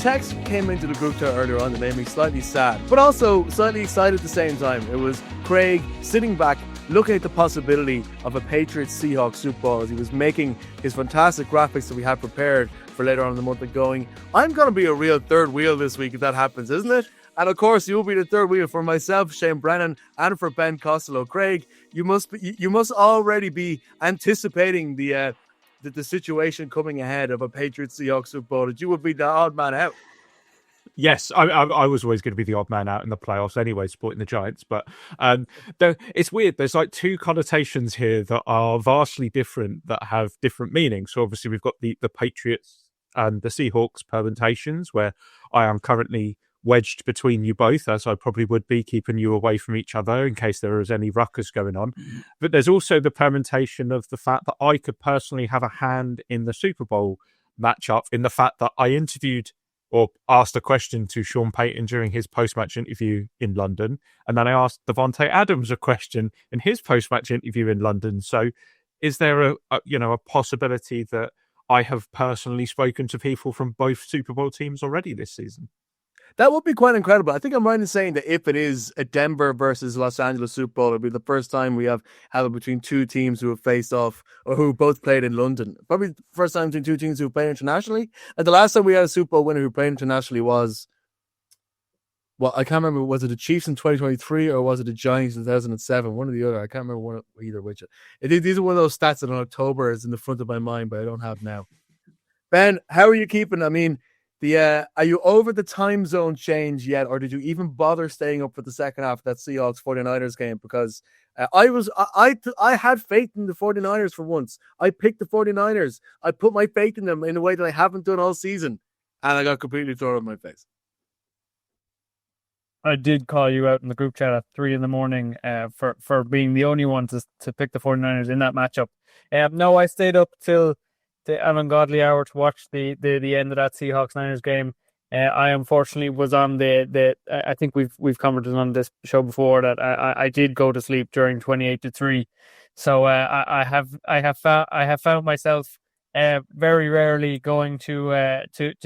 text came into the group chat earlier on that made me slightly sad, but also slightly excited at the same time. It was Craig sitting back, looking at the possibility of a Patriots-Seahawks Super Bowl as he was making his fantastic graphics that we had prepared for later on in the month and going, I'm going to be a real third wheel this week if that happens, isn't it? And of course, you'll be the third wheel for myself, Shane Brennan, and for Ben Costello. Craig, you must already be anticipating the situation coming ahead of a Patriots-Seahawks Super Bowl, that you would be the odd man out. Yes, I was always going to be the odd man out in the playoffs anyway, supporting the Giants. But it's weird. There's like two connotations here that are vastly different, that have different meanings. So obviously we've got the Patriots and the Seahawks permutations, where I am currently wedged between you both, as I probably would be, keeping you away from each other in case there is any ruckus going on. But there's also the permutation of the fact that I could personally have a hand in the Super Bowl matchup, in the fact that I interviewed or asked a question to Sean Payton during his post-match interview in London, and then I asked Devontae Adams a question in his post-match interview in London. So is there a possibility that I have personally spoken to people from both Super Bowl teams already this season? That would be quite incredible. I think I'm right in saying that if it is a Denver versus Los Angeles Super Bowl, it'll be the first time we have it between two teams who have faced off or who both played in London. Probably the first time between two teams who played internationally. And the last time we had a Super Bowl winner who played internationally was, well, I can't remember, was it the Chiefs in 2023 or was it the Giants in 2007? One or the other. I can't remember either which. These are one of those stats that in October is in the front of my mind, but I don't have now. Ben, how are you keeping? I mean, are you over the time zone change yet, or did you even bother staying up for the second half of that Seahawks 49ers game? Because I had faith in the 49ers for once. I picked the 49ers. I put my faith in them in a way that I haven't done all season, and I got completely thrown in my face. I did call you out in the group chat at 3 a.m. For being the only one to pick the 49ers in that matchup. No, I stayed up till an ungodly hour to watch the end of that Seahawks Niners game. I unfortunately was on I think we've commented on this show before that I did go to sleep during 28-3. So I have found myself very rarely going to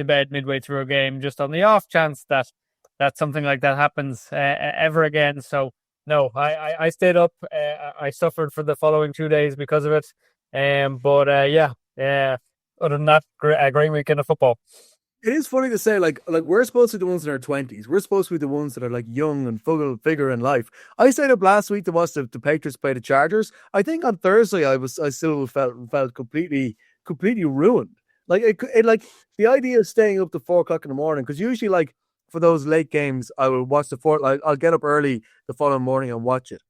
bed midway through a game, just on the off chance that something like that happens ever again. So no, I stayed up. I suffered for the following 2 days because of it. Yeah. Other than that, a great weekend of football. It is funny to say, like we're supposed to be the ones in our 20s. We're supposed to be the ones that are like young and full of vigor in life. I stayed up last week to watch the Patriots play the Chargers. I think on Thursday I still felt completely ruined. Like the idea of staying up to 4 o'clock in the morning, because usually like for those late games I will watch I'll get up early the following morning and watch it.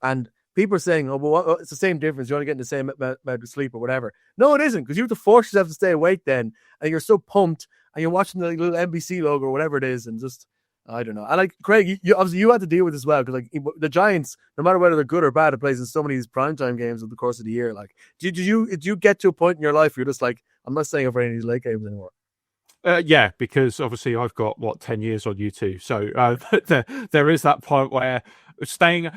And people are saying, oh, well, it's the same difference. You're only getting the same amount of sleep or whatever. No, it isn't, because you have to force yourself to stay awake then, and you're so pumped, and you're watching the little NBC logo or whatever it is, and just, I don't know. And like, Craig, you obviously you had to deal with this as well, because like the Giants, no matter whether they're good or bad, it plays in so many of these primetime games over the course of the year. Like, did you get to a point in your life where you're just like, I'm not staying up for any of these late games anymore? Yeah, because obviously I've got 10 years on you too. So there is that point where staying.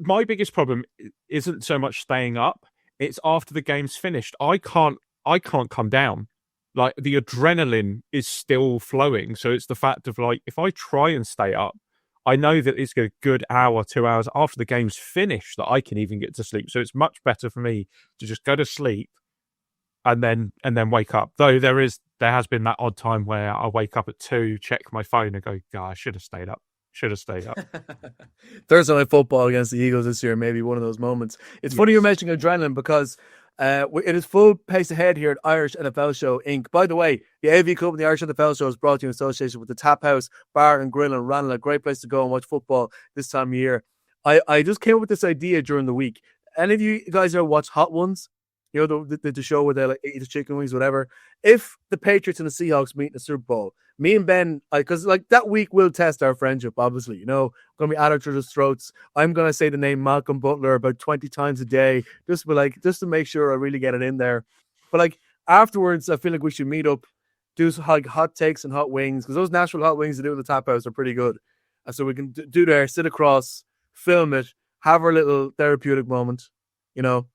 My biggest problem isn't so much staying up; it's after the game's finished. I can't come down. Like the adrenaline is still flowing. So it's the fact of like, if I try and stay up, I know that it's a good hour, 2 hours after the game's finished that I can even get to sleep. So it's much better for me to just go to sleep and then wake up. Though there has been that odd time where I wake up at 2, check my phone and go, God, I should have stayed up. Thursday Night Football against the Eagles this year, maybe one of those moments. It's funny you're mentioning adrenaline, because it is full pace ahead here at Irish NFL Show Inc. By the way, the AV Club and the Irish NFL Show is brought to you in association with the TapHouse Bar and Grill in Ranelagh. Great place to go and watch football this time of year. I just came up with this idea during the week. Any of you guys ever watch Hot Ones? You know, the show where they like eat the chicken wings, whatever. If the Patriots and the Seahawks meet in the Super Bowl, me and Ben, because like that week will test our friendship, obviously. You know, going to be at each other's throats. I'm going to say the name Malcolm Butler about 20 times a day, just to make sure I really get it in there. But like afterwards, I feel like we should meet up, do some like hot takes and hot wings, because those Nashville hot wings they do at the Tap House are pretty good. And so we can do there, sit across, film it, have our little therapeutic moment, you know.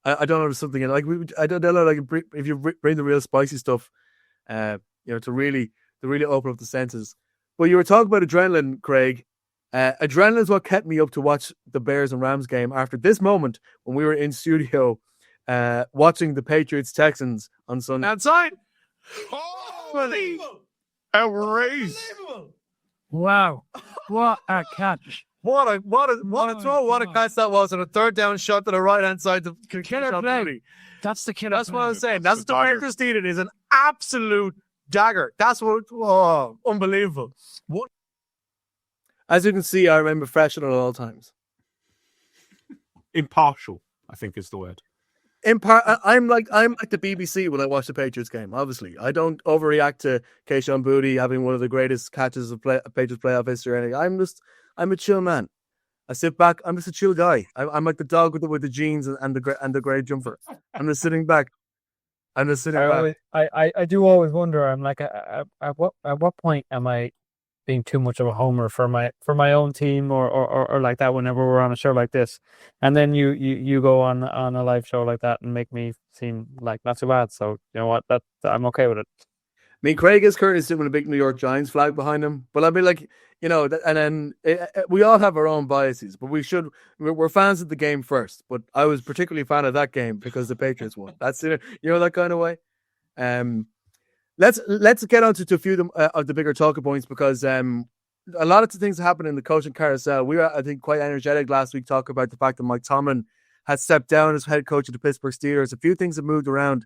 I don't know, there's something in like I don't know, like if you bring the real spicy stuff, you know, to really to really open up the senses. But you were talking about adrenaline, Craig. Adrenaline is what kept me up to watch the Bears and Rams game after this moment when we were in studio watching the Patriots-Texans on Sunday. Outside. Holy! Outrageous! Wow. What a catch. What a throw! What a catch that was, and a third down shot to the right hand side. Killer play. That's the killer. That's what I was saying. That's what the Patriots needed, is an absolute dagger. That's what. Oh, unbelievable! What? As you can see, I remain professional at all times. Impartial, I think, is the word. I'm like the BBC when I watch the Patriots game. Obviously, I don't overreact to Keishon Boutte having one of the greatest catches of Patriots playoff history or anything. I'm a chill man. I sit back. I'm just a chill guy. I'm like the dog with the jeans and the grey jumper. I'm just sitting back. I do always wonder. I'm like, at what point am I being too much of a homer for my own team or like that whenever we're on a show like this, and then you go on a live show like that and make me seem like not too bad. So you know what, that I'm okay with it. I mean, Craig is currently sitting with a big New York Giants flag behind him, but I'll be like, you know, and then we all have our own biases, but we're fans of the game first. But I was particularly a fan of that game because the Patriots won. That's that kind of way. Let's get on to a few of the bigger talking points, because a lot of the things that happened in the coaching carousel. We were, I think, quite energetic last week talking about the fact that Mike Tomlin had stepped down as head coach of the Pittsburgh Steelers. A few things have moved around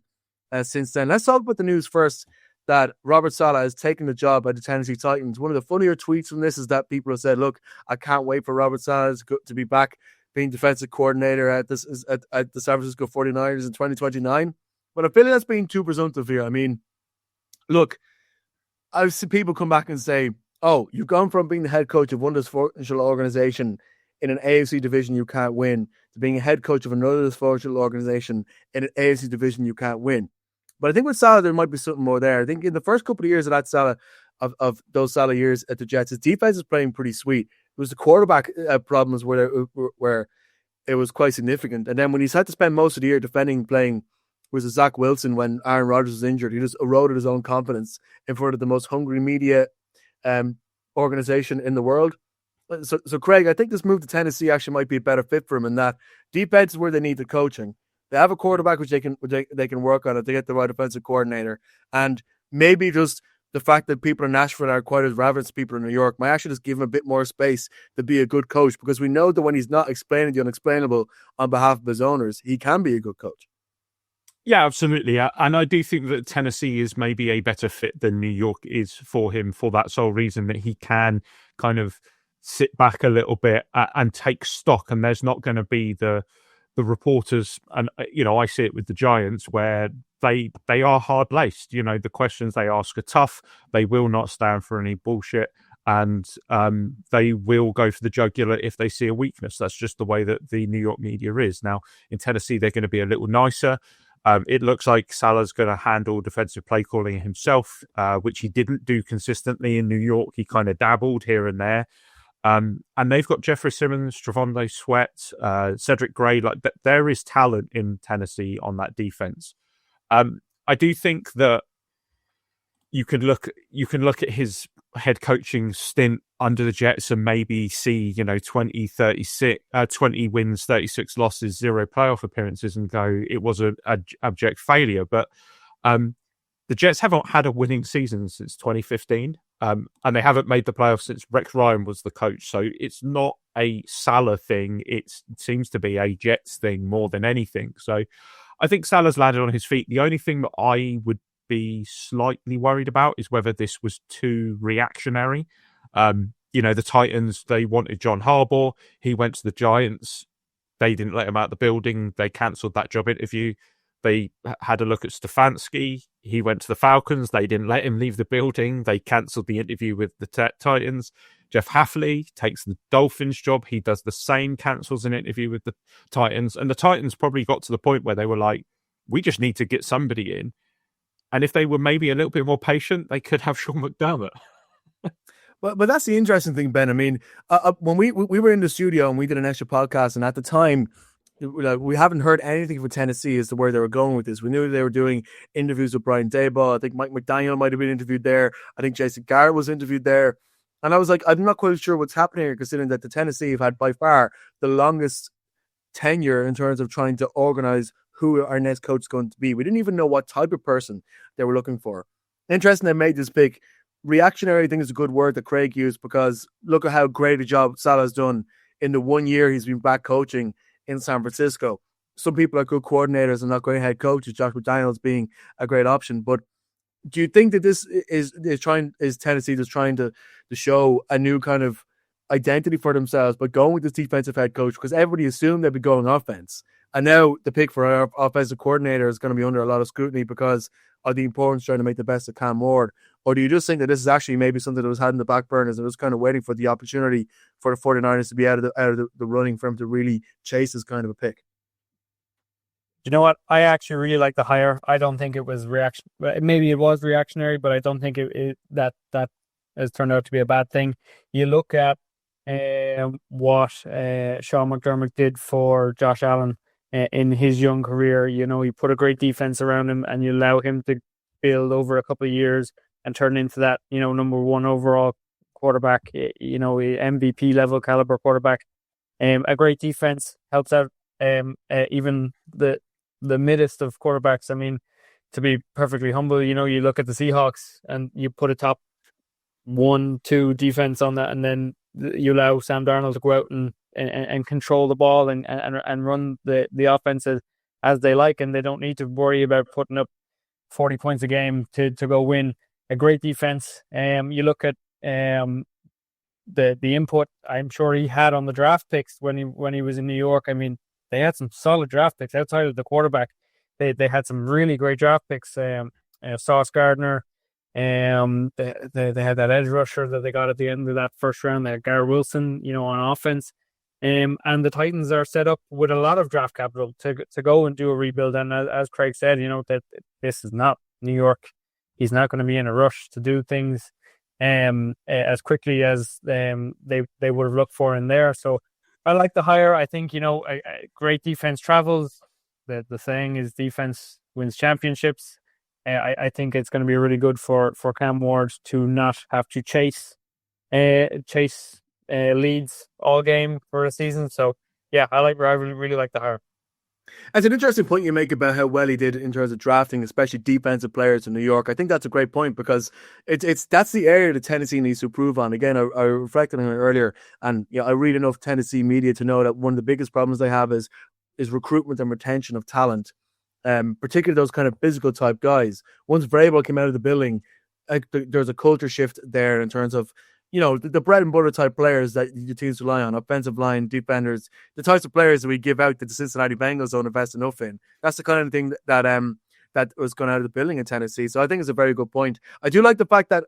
since then. Let's talk about the news first, that Robert Saleh has taken the job at the Tennessee Titans. One of the funnier tweets from this is that people have said, look, I can't wait for Robert Saleh to be back being defensive coordinator at the San Francisco 49ers in 2029. But I feel that's being too presumptive here. I mean, look, I've seen people come back and say, oh, you've gone from being the head coach of one dysfunctional organization in an AFC division you can't win to being a head coach of another dysfunctional organization in an AFC division you can't win. But I think with Saleh, there might be something more there. I think in the first couple of years of that Saleh, of those Saleh years at the Jets, his defense is playing pretty sweet. It was the quarterback problems where it was quite significant. And then when he's had to spend most of the year playing was a Zach Wilson when Aaron Rodgers was injured, he just eroded his own confidence in front of the most hungry media organization in the world. So Craig, I think this move to Tennessee actually might be a better fit for him in that defense is where they need the coaching. They have a quarterback which they can work on if they get the right offensive coordinator, and maybe just the fact that people in Nashville are quite as ravenous people in New York might actually just give him a bit more space to be a good coach, because we know that when he's not explaining the unexplainable on behalf of his owners, he can be a good coach. Yeah, absolutely. And I do think that Tennessee is maybe a better fit than New York is for him, for that sole reason that he can kind of sit back a little bit and take stock. And there's not going to be the reporters, and I see it with the Giants, where they are hard-laced. The questions they ask are tough. They will not stand for any bullshit, and they will go for the jugular if they see a weakness. That's just the way that the New York media is. Now, in Tennessee, they're going to be a little nicer. It looks like Saleh's going to handle defensive play calling himself, which he didn't do consistently in New York. He kind of dabbled here and there. And they've got Jeffrey Simmons, Trevonde Sweat, Cedric Gray. Like there is talent in Tennessee on that defense. I do think that you can look at his head coaching stint under the Jets and maybe see 20 wins, 36 losses, 0 playoff appearances, and go, it was an abject failure. But the Jets haven't had a winning season since 2015. And they haven't made the playoffs since Rex Ryan was the coach. So it's not a Saleh thing. It seems to be a Jets thing more than anything. So I think Saleh's landed on his feet. The only thing that I would be slightly worried about is whether this was too reactionary. The Titans, they wanted John Harbaugh. He went to the Giants. They didn't let him out of the building. They cancelled that job interview. They had a look at Stefanski. He went to the Falcons. They didn't let him leave the building. They cancelled the interview with the Titans. Jeff Hafley takes the Dolphins job. He does the same, cancels an interview with the Titans. And the Titans probably got to the point where they were like, we just need to get somebody in. And if they were maybe a little bit more patient, they could have Sean McDermott. But that's the interesting thing, Ben. I mean, when we were in the studio and we did an extra podcast, and at the time, like, we haven't heard anything from Tennessee as to where they were going with this. We knew they were doing interviews with Brian Daboll. I think Mike McDaniel might have been interviewed there. I think Jason Garrett was interviewed there. And I was like, I'm not quite sure what's happening here, considering that the Tennessee have had by far the longest tenure in terms of trying to organize who our next coach is going to be. We didn't even know what type of person they were looking for. Interesting they made this pick. Reactionary, I think, is a good word that Craig used, because look at how great a job Salah's done in the 1 year he's been back coaching in San Francisco. Some people are good coordinators and not great head coaches, Josh McDaniels being a great option. But do you think that this is Tennessee just trying to show a new kind of identity for themselves, but going with this defensive head coach, because everybody assumed they'd be going offense, and now the pick for our offensive coordinator is going to be under a lot of scrutiny because of the importance trying to make the best of Cam Ward? Or do you just think that this is actually maybe something that was had in the back burners and was kind of waiting for the opportunity for the 49ers to be out of the running for him to really chase this kind of a pick? You know what? I actually really like the hire. I don't think it was reaction. Maybe it was reactionary, but I don't think that has turned out to be a bad thing. You look at what Sean McDermott did for Josh Allen in his young career. You know, you put a great defense around him and you allow him to build over a couple of years and turn into that, you know, number one overall quarterback, you know, MVP level caliber quarterback. A great defense helps out even the middest of quarterbacks. I mean, to be perfectly humble, you know, you look at the Seahawks and you put a top 1-2 defense on that, and then you allow Sam Darnold to go out and control the ball and run the offenses as they like, and they don't need to worry about putting up 40 points a game to go win. A great defense. You look at the input I'm sure he had on the draft picks when he was in New York. I mean, they had some solid draft picks outside of the quarterback. They had some really great draft picks. Sauce Gardner. They had that edge rusher that they got at the end of that first round. They had Garrett Wilson, you know, on offense. And the Titans are set up with a lot of draft capital to go and do a rebuild. And as Craig said, you know, that this is not New York. He's not going to be in a rush to do things as quickly as they would have looked for in there. So I like the hire. I think, you know, a great defense travels. The saying is defense wins championships. I think it's going to be really good for Cam Ward to not have to chase leads all game for a season. So yeah, I really like the hire. It's an interesting point you make about how well he did in terms of drafting, especially defensive players in New York. I think that's a great point, because that's the area that Tennessee needs to improve on. Again, I reflected on it earlier, and you know, I read enough Tennessee media to know that one of the biggest problems they have is recruitment and retention of talent, particularly those kind of physical type guys. Once Vrabel came out of the building, there's a culture shift there in terms of, you know, the bread and butter type players that your teams rely on, offensive line, defenders, the types of players that we give out that the Cincinnati Bengals don't invest enough in. That's the kind of thing that was going out of the building in Tennessee. So I think it's a very good point. I do like the fact that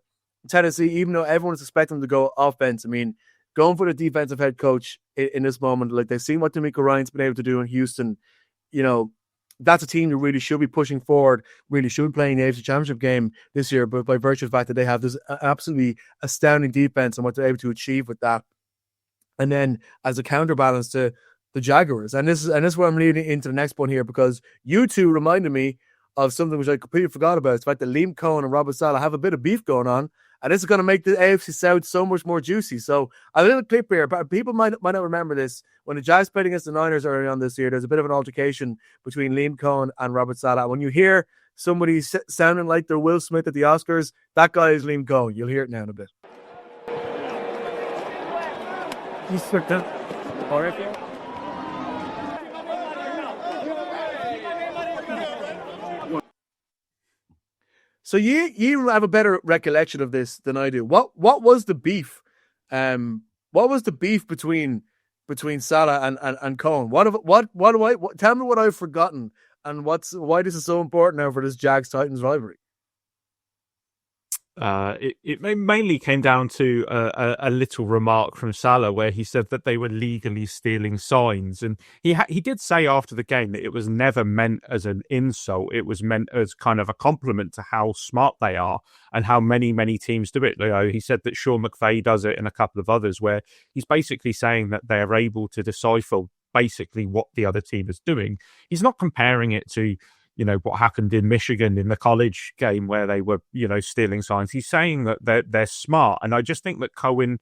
Tennessee, even though everyone's expecting them to go offense, I mean, going for the defensive head coach in this moment, like they've seen what D'Amico Ryan's been able to do in Houston, you know, that's a team that really should be pushing forward, really should be playing the AFC Championship game this year, but by virtue of the fact that they have this absolutely astounding defense and what they're able to achieve with that. And then as a counterbalance to the Jaguars, and this is where I'm leading into the next point here, because you two reminded me of something which I completely forgot about. It's the fact that Liam Coen and Robert Saleh have a bit of beef going on, and this is going to make the AFC South so much more juicy. So a little clip here, but people might not remember this. When the Jags played against the Niners early on this year, there's a bit of an altercation between Liam Coen and Robert Saleh. When you hear somebody sounding like they're Will Smith at the Oscars, that guy is Liam Coen. You'll hear it now in a bit. So you have a better recollection of this than I do. What was the beef? What was the beef between Saleh and Coen? Tell me what I've forgotten, and why this is so important now for this Jags Titans rivalry. It mainly came down to a little remark from Saleh where he said that they were legally stealing signs, and he did say after the game that it was never meant as an insult. It was meant as kind of a compliment to how smart they are and how many teams do it. You know, he said that Sean McVay does it and a couple of others, where he's basically saying that they are able to decipher basically what the other team is doing. He's not comparing it to, what happened in Michigan in the college game where they were, stealing signs. He's saying that they're smart. And I just think that Coen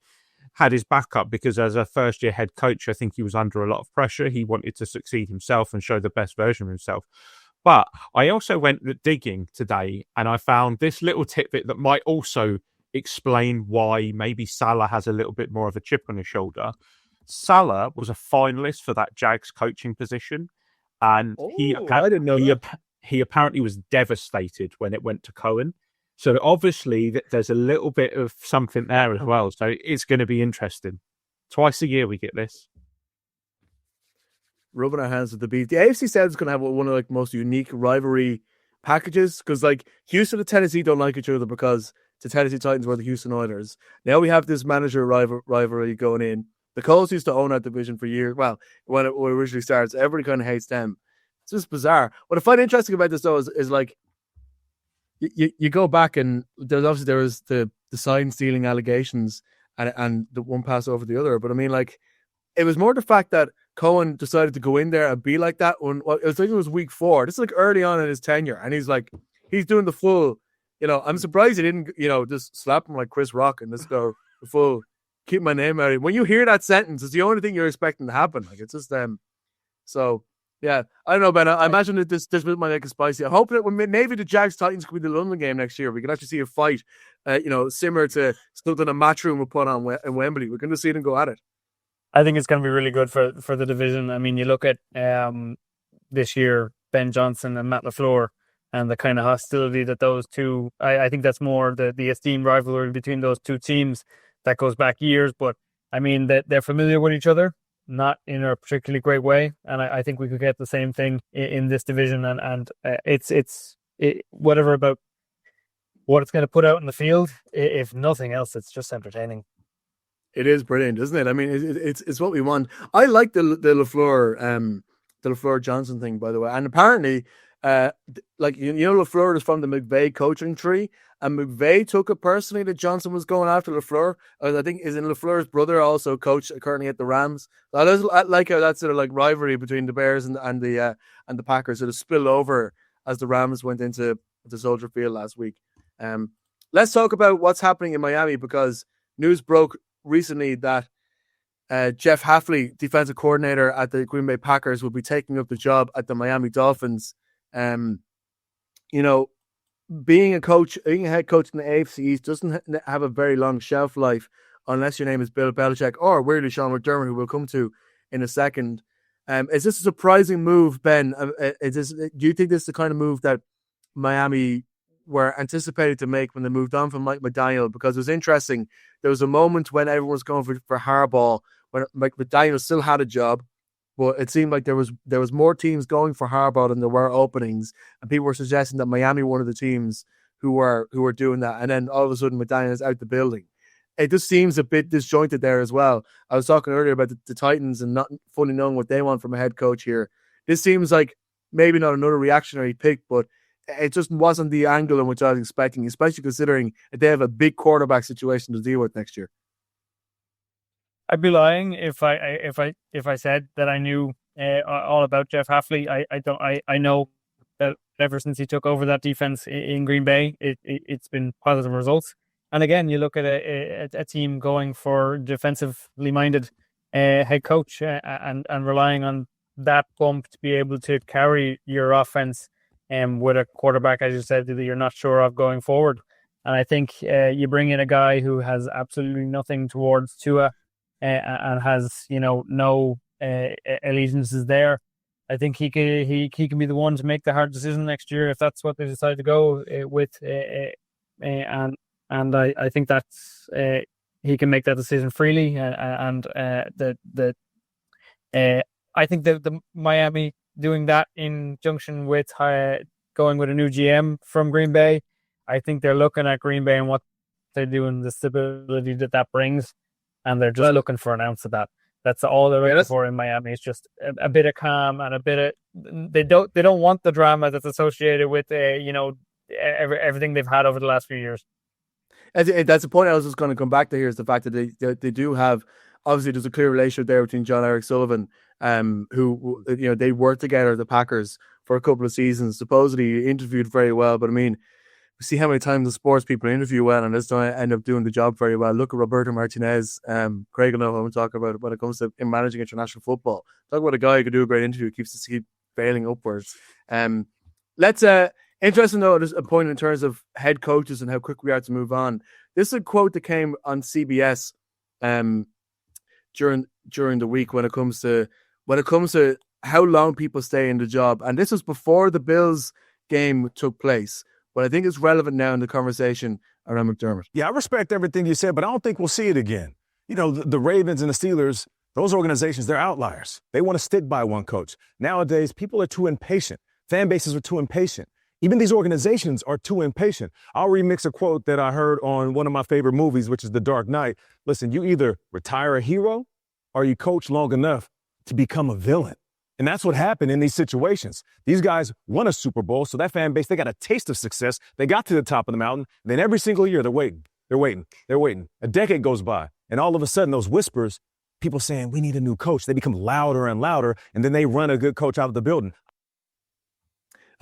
had his backup because as a first-year head coach, I think he was under a lot of pressure. He wanted to succeed himself and show the best version of himself. But I also went digging today and I found this little tidbit that might also explain why maybe Saleh has a little bit more of a chip on his shoulder. Saleh was a finalist for that Jags coaching position. And I didn't know that. He apparently was devastated when it went to Coen. So obviously there's a little bit of something there as well. So it's going to be interesting. Twice a year we get this. Rubbing our hands with the beat. The AFC South is going to have one of the most unique rivalry packages because Houston and Tennessee don't like each other because the Tennessee Titans were the Houston Oilers. Now we have this manager rivalry going in. The Colts used to own that division for years. Well, when it originally starts, everybody kind of hates them. It's just bizarre. What I find interesting about this, though, is you go back and there was the sign stealing allegations and the one pass over the other. But I mean, it was more the fact that Coen decided to go in there and be like that when it was week 4. This is early on in his tenure, and he's doing the full. I'm surprised he didn't just slap him like Chris Rock and just go the full keep my name out of it. When you hear that sentence, it's the only thing you're expecting to happen. It's just them. So. Yeah, I don't know, Ben. I imagine that this might make it spicy. I hope that maybe the Jags Titans could be the London game next year. We can actually see a fight, similar to something a matchroom will put on in Wembley. We're going to see them go at it. I think it's going to be really good for the division. I mean, you look at this year, Ben Johnson and Matt LaFleur, and the kind of hostility that those two. I think that's more the esteemed rivalry between those two teams that goes back years. But I mean, that they're familiar with each other. Not in a particularly great way, and I think we could get the same thing in this division. And it's whatever about what it's going to put out in the field. If nothing else, it's just entertaining. It is brilliant, isn't it? I mean, it's what we want. I like the LaFleur Johnson thing, by the way. And apparently, LaFleur is from the McVay coaching tree. And McVay took it personally that Johnson was going after LaFleur. I think isn't LaFleur's brother also coach currently at the Rams. I like how that sort of rivalry between the Bears and the Packers sort of spilled over as the Rams went into the Soldier Field last week. Let's talk about what's happening in Miami because news broke recently that Jeff Hafley, defensive coordinator at the Green Bay Packers, will be taking up the job at the Miami Dolphins. Being a head coach in the AFC East doesn't have a very long shelf life unless your name is Bill Belichick or weirdly Sean McDermott, who we'll come to in a second. Is this a surprising move, Ben? Do you think this is the kind of move that Miami were anticipated to make when they moved on from Mike McDaniel? Because it was interesting. There was a moment when everyone was going for Harbaugh, when Mike McDaniel still had a job. But it seemed like there was more teams going for Harbaugh than there were openings, and people were suggesting that Miami were one of the teams who were doing that. And then all of a sudden, McDaniel is out the building. It just seems a bit disjointed there as well. I was talking earlier about the Titans and not fully knowing what they want from a head coach here. This seems like maybe not another reactionary pick, but it just wasn't the angle in which I was expecting, especially considering that they have a big quarterback situation to deal with next year. I'd be lying if I said that I knew all about Jeff Hafley. I know that ever since he took over that defense in Green Bay, it's been positive results. And again, you look at a team going for defensively minded head coach and relying on that bump to be able to carry your offense with a quarterback, as you said, that you're not sure of going forward. And I think you bring in a guy who has absolutely nothing towards Tua. And has no allegiances there. I think he can be the one to make the hard decision next year if that's what they decide to go with. And I think that's he can make that decision freely. I think the Miami doing that in junction with going with a new GM from Green Bay. I think they're looking at Green Bay and what they're doing, the stability that brings. And they're just looking for an ounce of that. That's all they're looking for in Miami. It's just a bit of calm and a bit of they don't want the drama that's associated with everything they've had over the last few years. That's the point I was just going to come back to here is the fact that they do have, obviously there's a clear relationship there between John Eric Sullivan who they worked together, the Packers, for a couple of seasons. Supposedly he interviewed very well, but I mean, we see how many times the sports people interview well and just don't end up doing the job very well. Look at Roberto Martinez. Craig will know what I'm talking about when it comes to managing international football. Talk about a guy who could do a great interview, keeps failing upwards. Let's interesting though, there's a point in terms of head coaches and how quick we are to move on. This is a quote that came on CBS during the week when it comes to how long people stay in the job, and this was before the Bills game took place. But I think it's relevant now in the conversation around McDermott. Yeah, I respect everything you said, but I don't think we'll see it again. The Ravens and the Steelers, those organizations, they're outliers. They want to stick by one coach. Nowadays, people are too impatient. Fan bases are too impatient. Even these organizations are too impatient. I'll remix a quote that I heard on one of my favorite movies, which is The Dark Knight. Listen, you either retire a hero or you coach long enough to become a villain. And that's what happened in these situations. These guys won a Super Bowl, so that fan base, they got a taste of success. They got to the top of the mountain. Then every single year, they're waiting. A decade goes by, and all of a sudden, those whispers, people saying, we need a new coach, they become louder and louder, and then they run a good coach out of the building.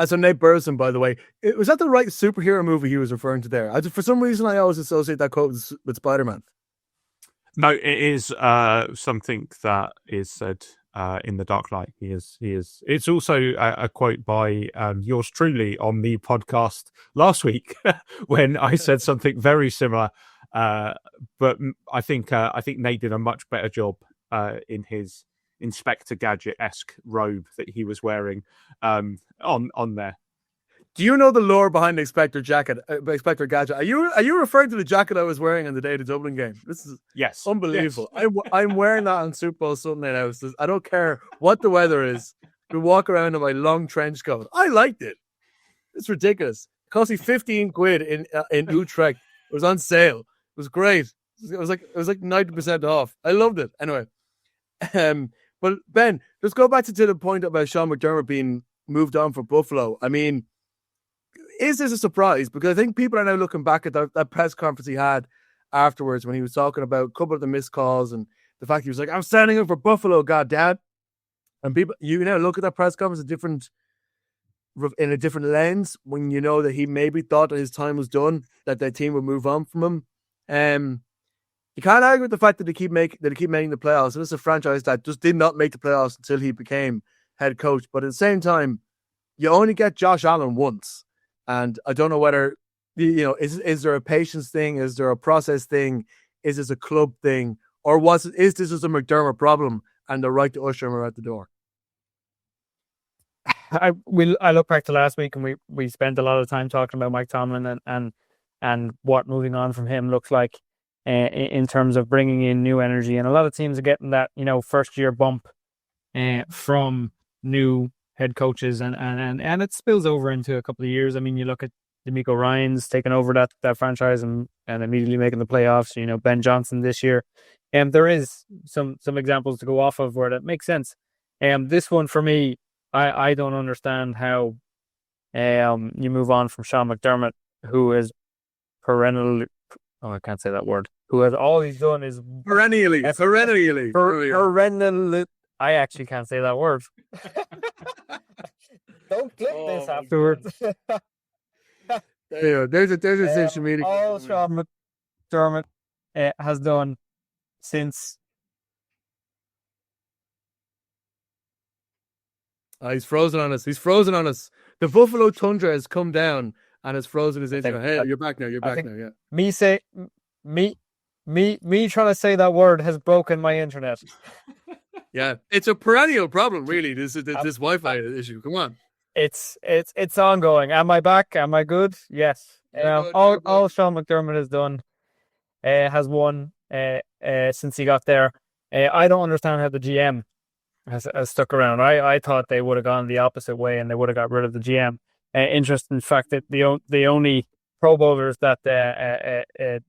So Nate Burleson, by the way, was that the right superhero movie he was referring to there? For some reason, I always associate that quote with Spider-Man. No, it is something that is said in The Dark Knight. He is. It's also a quote by yours truly on the podcast last week when I said something very similar. But I think Nate did a much better job in his Inspector Gadget-esque robe that he was wearing on there. Do you know the lore behind Inspector Gadget? Are you referring to the jacket I was wearing on the day of the Dublin game? This is unbelievable. Yes. I'm wearing that on Super Bowl Sunday now. So I don't care what the weather is. We walk around in my long trench coat. I liked it. It's ridiculous. It cost me 15 quid in Utrecht. It was on sale. It was great. It was like 90% off. I loved it. Anyway, but Ben, let's go back to the point about Sean McDermott being moved on for Buffalo. I mean, is this a surprise? Because I think people are now looking back at that press conference he had afterwards when he was talking about a couple of the missed calls and the fact he was like, I'm standing up for Buffalo, goddamn. And people, you now look at that press conference in a different lens when you know that he maybe thought that his time was done, that their team would move on from him. You can't argue with the fact that they keep making the playoffs. And it's a franchise that just did not make the playoffs until he became head coach. But at the same time, you only get Josh Allen once. And I don't know whether, is there a patience thing? Is there a process thing? Is this a club thing? Or is this just a McDermott problem and the right to usher him out the door? I look back to last week and we spent a lot of time talking about Mike Tomlin and what moving on from him looks like in terms of bringing in new energy. And a lot of teams are getting that, first year bump from new head coaches and it spills over into a couple of years. I mean, you look at D'Amico Ryans taking over that franchise and immediately making the playoffs, Ben Johnson this year. And there is some examples to go off of where that makes sense. This one for me, I don't understand how you move on from Sean McDermott, who is perennially, I can't say that word, who has all he's done is perennially. I actually can't say that word. Don't clip this afterwards. There's a social media. All Sean McDermott has done since. He's frozen on us. The Buffalo Tundra has come down and has frozen his internet. Hey, you're back now. Yeah. Me trying to say that word has broken my internet. Yeah, it's a perennial problem, really. This Wi-Fi issue. Come on. It's ongoing. Am I back? Am I good? Yes. All Sean McDermott has done has won since he got there. I don't understand how the GM has stuck around. I thought they would have gone the opposite way and they would have got rid of the GM. Interesting fact that the only Pro Bowlers that is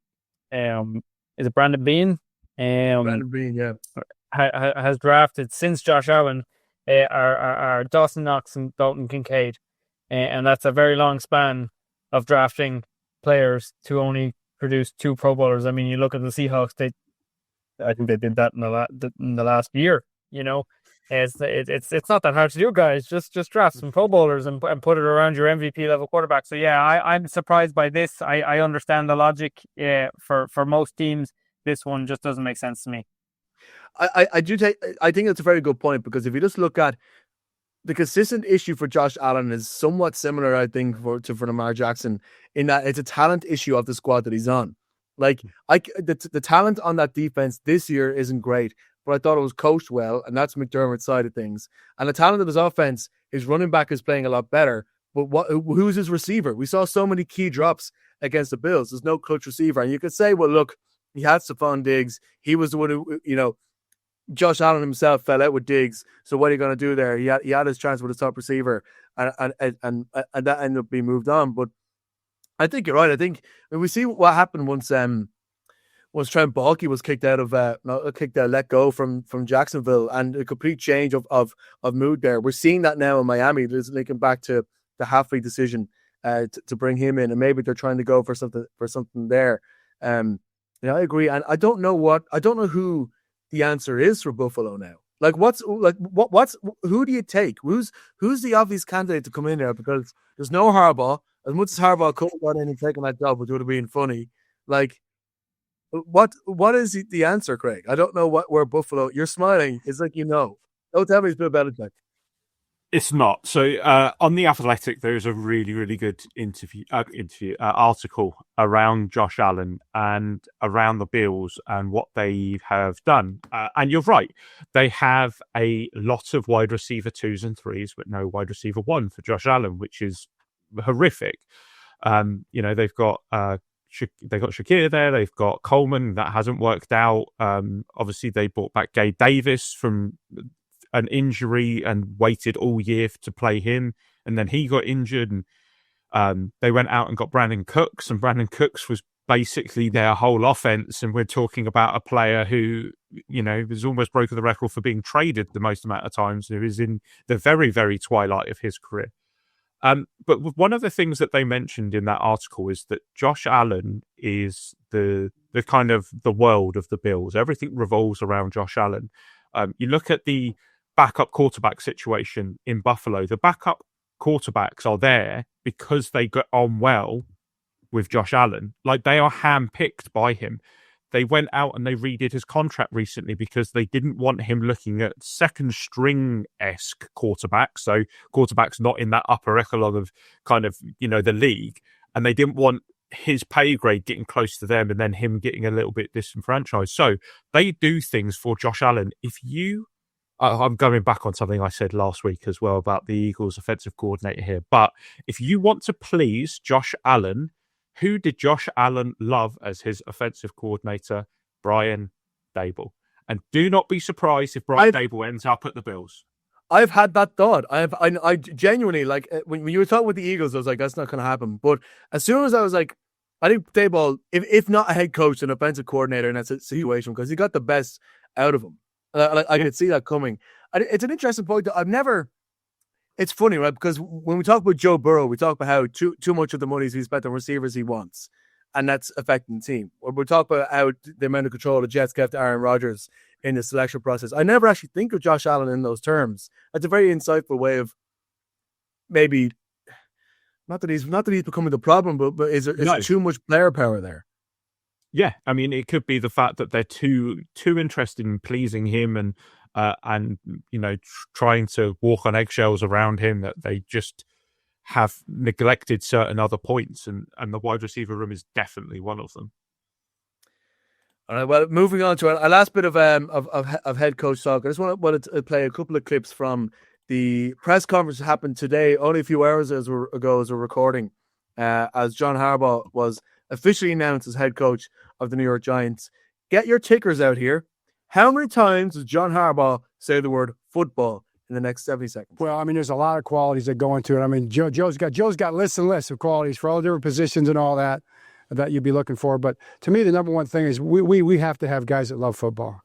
it Brandon Bean? Brandon Bean, yeah. Has drafted since Josh Allen are Dawson Knox and Dalton Kincaid. And that's a very long span of drafting players to only produce 2 Pro Bowlers. I mean, you look at the Seahawks, I think they did that in the last year, It's not that hard to do, guys. Just draft some Pro Bowlers and put it around your MVP level quarterback. So yeah, I'm surprised by this. I understand the logic. For most teams, this one just doesn't make sense to me. I think that's a very good point, because if you just look at the consistent issue for Josh Allen is somewhat similar, I think, for Lamar Jackson, in that it's a talent issue of the squad that he's on. Like, the talent on that defense this year isn't great, but I thought it was coached well, and that's McDermott's side of things. And the talent of his offense, his running back is playing a lot better, but who's his receiver? We saw so many key drops against the Bills. There's no clutch receiver. And you could say, well, look, he had Stephon Diggs. He was the one who, Josh Allen himself fell out with Diggs. So what are you going to do there? He had his chance with his top receiver, and that ended up being moved on. But I think you're right. I think we see what happened once Trent Baalke was let go from Jacksonville, and a complete change of mood there. We're seeing that now in Miami. There's linking back to the Hafley decision to bring him in, and maybe they're trying to go for something there. I agree, and I don't know who the answer is for Buffalo now. Who do you take? Who's the obvious candidate to come in there? Because there's no Harbaugh. As much as Harbaugh could have got in and taken that job, which would have been funny. Like, what is the answer, Craig? I don't know where Buffalo. You're smiling. It's like Don't tell me it's Bill Belichick. It's not. So on The Athletic, there's a really, really good article around Josh Allen and around the Bills and what they have done. And you're right. They have a lot of wide receiver 2s and 3s, but no wide receiver 1 for Josh Allen, which is horrific. They've got Shakir there. They've got Coleman. That hasn't worked out. Obviously, they brought back Gabe Davis from an injury and waited all year to play him, and then he got injured, and they went out and got Brandon Cooks, and Brandon Cooks was basically their whole offense. And we're talking about a player who has almost broken the record for being traded the most amount of times, who is in the very, very twilight of his career. But one of the things that they mentioned in that article is that Josh Allen is the kind of the world of the Bills. Everything revolves around Josh Allen. You look at the backup quarterback situation in Buffalo. The backup quarterbacks are there because they got on well with Josh Allen. Like, they are handpicked by him. They went out and they redid his contract recently because they didn't want him looking at second string-esque quarterbacks. So quarterbacks not in that upper echelon of kind of, the league. And they didn't want his pay grade getting close to them and then him getting a little bit disenfranchised. So they do things for Josh Allen. I'm going back on something I said last week as well about the Eagles offensive coordinator here. But if you want to please Josh Allen, who did Josh Allen love as his offensive coordinator? Brian Daboll. And do not be surprised if Brian Daboll ends up at the Bills. I've had that thought. I genuinely, like, when you were talking with the Eagles, I was like, that's not going to happen. But as soon as I was like, I think Daboll, if not a head coach, an offensive coordinator in that situation, because he got the best out of him. I could see that coming. It's an interesting point that it's funny, right? Because when we talk about Joe Burrow, we talk about how too much of the money he's spent on receivers he wants, and that's affecting the team. Or we talk about how the amount of control the Jets gave to Aaron Rodgers in the selection process. I never actually think of Josh Allen in those terms. That's a very insightful way of maybe not that he's becoming the problem, but is there too much player power there? Yeah, I mean, it could be the fact that they're too interested in pleasing him and trying to walk on eggshells around him, that they just have neglected certain other points, and the wide receiver room is definitely one of them. All right, well, moving on to our last bit of head coach talk. I just want to play a couple of clips from the press conference that happened today, only a few hours ago as we're recording, as John Harbaugh was officially announced as head coach of the New York Giants. Get your tickers out here. How many times does John Harbaugh say the word football in the next 70 seconds? Well, I mean, there's a lot of qualities that go into it. I mean, Joe's got lists and lists of qualities for all different positions and all that you'd be looking for. But to me, the number one thing is we have to have guys that love football.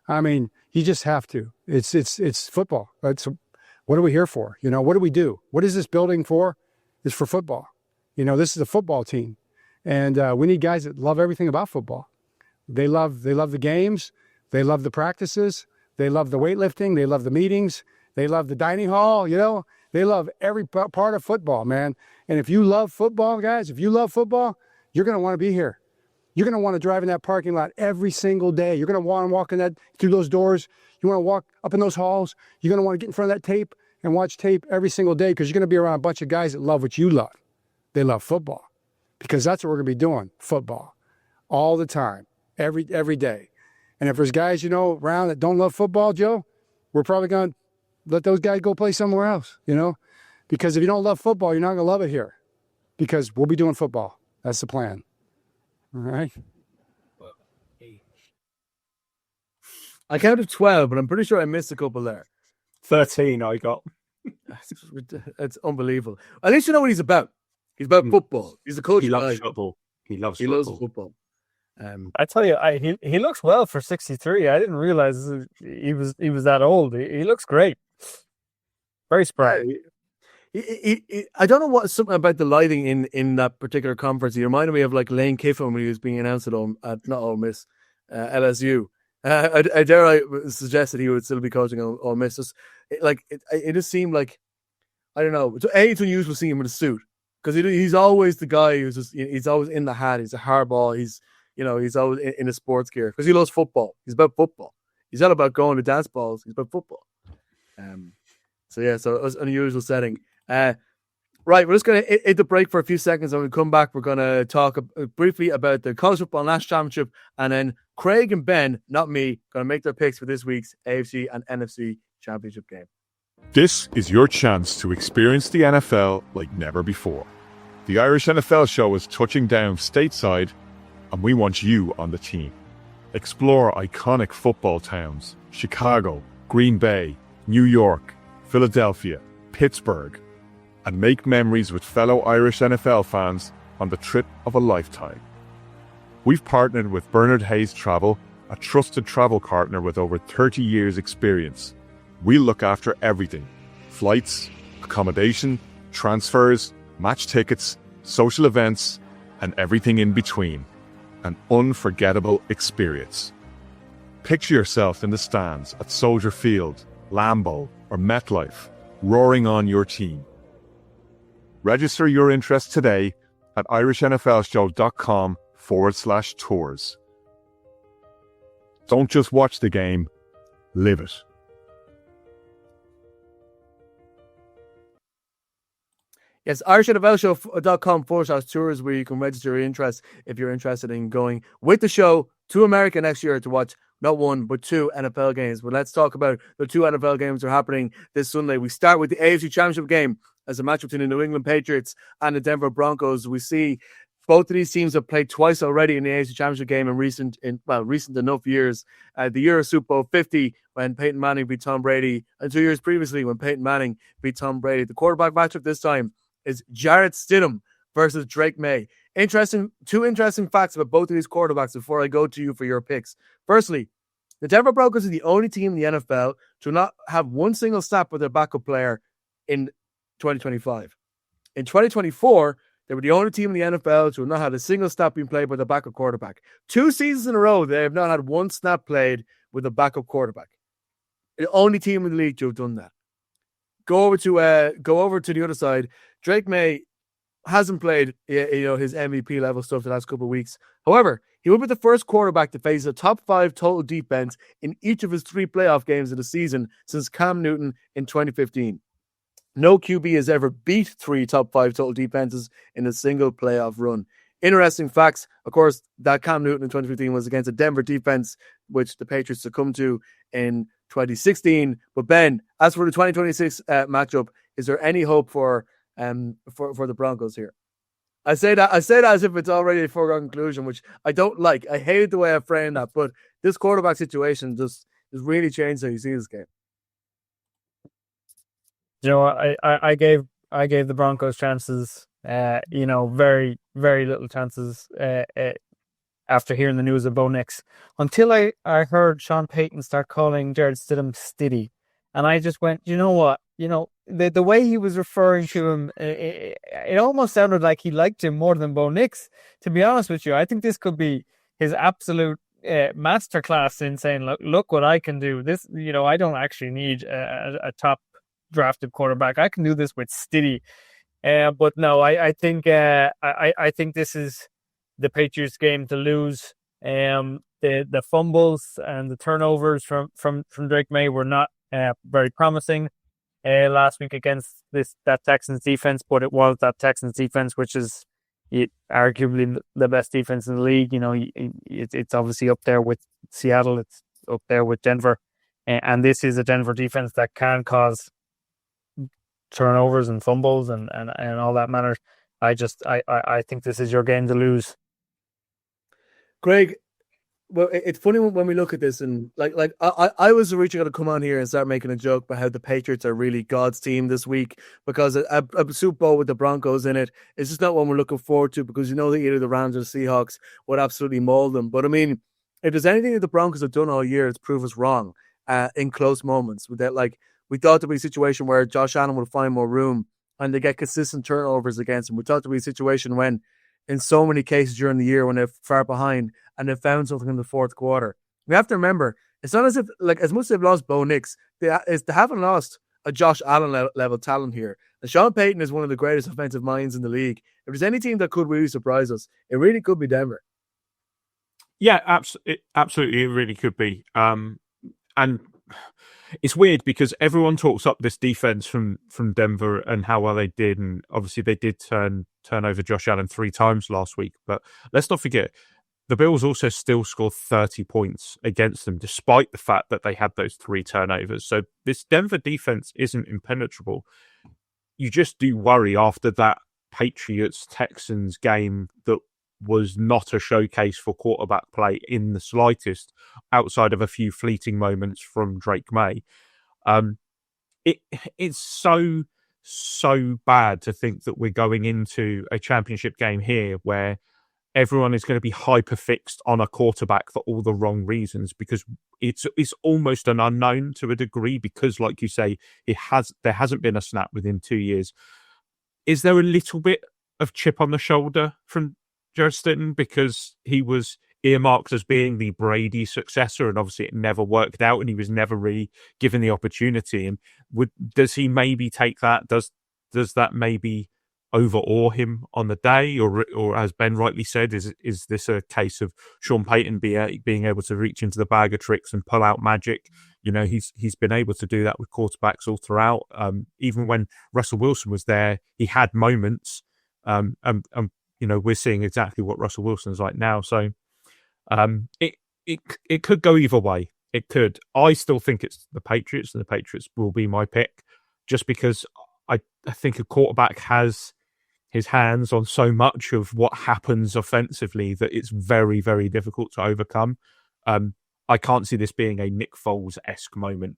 I mean, you just have to. It's football. What are we here for? What do we do? What is this building for? It's for football. This is a football team. And we need guys that love everything about football. They love the games. They love the practices. They love the weightlifting. They love the meetings. They love the dining hall. They love every part of football, man. And if you love football, guys, you're going to want to be here. You're going to want to drive in that parking lot every single day. You're going to want to walk through those doors. You want to walk up in those halls. You're going to want to get in front of that tape and watch tape every single day because you're going to be around a bunch of guys that love what you love. They love football because that's what we're going to be doing, football, all the time, every day. And if there's guys, around that don't love football, Joe, we're probably going to let those guys go play somewhere else, because if you don't love football, you're not going to love it here because we'll be doing football. That's the plan. All right. I counted 12, but I'm pretty sure I missed a couple there. 13 I got. It's unbelievable. At least you know what he's about. He's about football. He's a coach. He loves football. He loves football. I tell you, he looks well for 63. I didn't realize he was that old. He looks great. Very spry. I don't know what something about the lighting in that particular conference. He reminded me of like Lane Kiffin when he was being announced at not Ole Miss, LSU. I dare suggest that he would still be coaching Ole Miss. It just seemed like, I don't know. It's unusual seeing him in a suit because he's always the guy he's always in the hat. He's a hardball. He's always in a sports gear because he loves football. He's about football. He's not about going to dance balls. He's about football. So it was an unusual setting. Right, we're just going to hit the break for a few seconds. And when we come back, we're going to talk briefly about the College Football National Championship. And then Craig and Ben, not me, going to make their picks for this week's AFC and NFC Championship game. This is your chance to experience the NFL like never before. The Irish NFL show is touching down stateside, and we want you on the team. Explore iconic football towns: Chicago, Green Bay, New York, Philadelphia, Pittsburgh, and make memories with fellow Irish NFL fans on the trip of a lifetime. We've partnered with Bernard Hayes Travel, a trusted travel partner with over 30 years' experience. We look after everything: flights, accommodation, transfers, match tickets, social events, and everything in between. An unforgettable experience. Picture yourself in the stands at Soldier Field, Lambeau, or MetLife, roaring on your team. Register your interest today at irishnflshow.com/tours. Don't just watch the game, live it. Yes, irishnflshow.com/tours, where you can register your interest if you're interested in going with the show to America next year to watch not one, but two NFL games. But let's talk about the two NFL games that are happening this Sunday. We start with the AFC Championship game as a matchup between the New England Patriots and the Denver Broncos. We see both of these teams have played twice already in the AFC Championship game in recent enough years. The year of Super Bowl 50 when Peyton Manning beat Tom Brady, and 2 years previously when Peyton Manning beat Tom Brady. The quarterback matchup this time is Jarrett Stidham versus Drake May. Two interesting facts about both of these quarterbacks before I go to you for your picks. Firstly, the Denver Broncos are the only team in the NFL to not have one single snap with their backup player in 2025. In 2024, they were the only team in the NFL to have not had a single snap being played by the backup quarterback. 2 seasons in a row, they have not had one snap played with a backup quarterback. The only team in the league to have done that. Go over to the other side. Drake May hasn't played, his MVP level stuff the last couple of weeks. However, he will be the first quarterback to face a top 5 total defense in each of his 3 playoff games of the season since Cam Newton in 2015. No QB has ever beat 3 top 5 total defenses in a single playoff run. Interesting facts, of course, that Cam Newton in 2015 was against a Denver defense, which the Patriots succumbed to in 2016. But Ben, as for the 2026 matchup, is there any hope for the Broncos here? I say that as if it's already a foregone conclusion, which I don't like. I hate the way I frame that, but this quarterback situation just really changed how you see this game. I gave the Broncos chances. Very, very little chances after hearing the news of Bo Nix, until I heard Sean Payton start calling Jarrett Stidham Stiddy, and I just went, you know what? The way he was referring to him, it almost sounded like he liked him more than Bo Nix. To be honest with you, I think this could be his absolute masterclass in saying, look what I can do. This, I don't actually need a top drafted quarterback. I can do this with Stiddy. But no, I think I think this is the Patriots' game to lose. The fumbles and the turnovers from Drake May were not very promising last week against that Texans defense, but it was that Texans defense which is arguably the best defense in the league. It's obviously up there with Seattle. It's up there with Denver, and this is a Denver defense that can cause turnovers and fumbles and all that matters. I think this is your game to lose. Greg, well, it's funny when we look at this, and I was originally going to come on here and start making a joke about how the Patriots are really God's team this week, because a Super Bowl with the Broncos in it is just not one we're looking forward to, because that either the Rams or the Seahawks would absolutely maul them. But I mean, if there's anything that the Broncos have done all year, it's prove us wrong in close moments. With that, we thought there'd be a situation where Josh Allen would find more room and they get consistent turnovers against him. We thought there'd be a situation when, in so many cases during the year, when they're far behind and they found something in the fourth quarter. We have to remember, it's not as if, as much as they've lost Bo Nix, they haven't lost a Josh Allen level talent here. And Sean Payton is one of the greatest offensive minds in the league. If there's any team that could really surprise us, it really could be Denver. Yeah, absolutely, it really could be. And it's weird because everyone talks up this defense from Denver and how well they did, and obviously they did turn over Josh Allen 3 times last week. But let's not forget, the Bills also still scored 30 points against them, despite the fact that they had those 3 turnovers. So this Denver defense isn't impenetrable. You just do worry after that Patriots-Texans game that was not a showcase for quarterback play in the slightest, outside of a few fleeting moments from Drake May. It's so bad to think that we're going into a championship game here where everyone is going to be hyper fixed on a quarterback for all the wrong reasons, because it's almost an unknown to a degree, because like you say, there hasn't been a snap within 2 years. Is there a little bit of chip on the shoulder from Justin because he was earmarked as being the Brady successor, and obviously it never worked out and he was never really given the opportunity? And does he maybe take that? Does that maybe overawe him on the day, or as Ben rightly said, is this a case of Sean Payton being able to reach into the bag of tricks and pull out magic? He's been able to do that with quarterbacks all throughout. Even when Russell Wilson was there, he had moments. We're seeing exactly what Russell Wilson's like now. So it could go either way. It could. I still think it's the Patriots, and the Patriots will be my pick, just because I think a quarterback has his hands on so much of what happens offensively that it's very, very difficult to overcome. I can't see this being a Nick Foles-esque moment.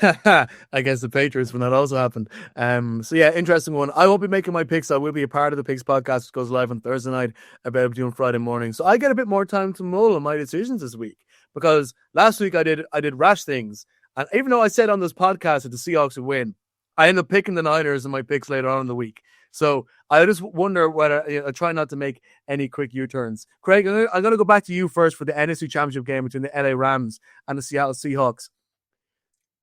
I guess the Patriots when that also happened. So yeah, interesting one. I won't be making my picks. I will be a part of the Picks podcast, which goes live on Thursday night, about doing Friday morning. So I get a bit more time to mull on my decisions this week, because last week I did rash things, and even though I said on this podcast that the Seahawks would win, I ended up picking the Niners in my picks later on in the week. So I just wonder whether I try not to make any quick U-turns. Craig, I'm going to go back to you first for the NFC Championship game between the LA Rams and the Seattle Seahawks.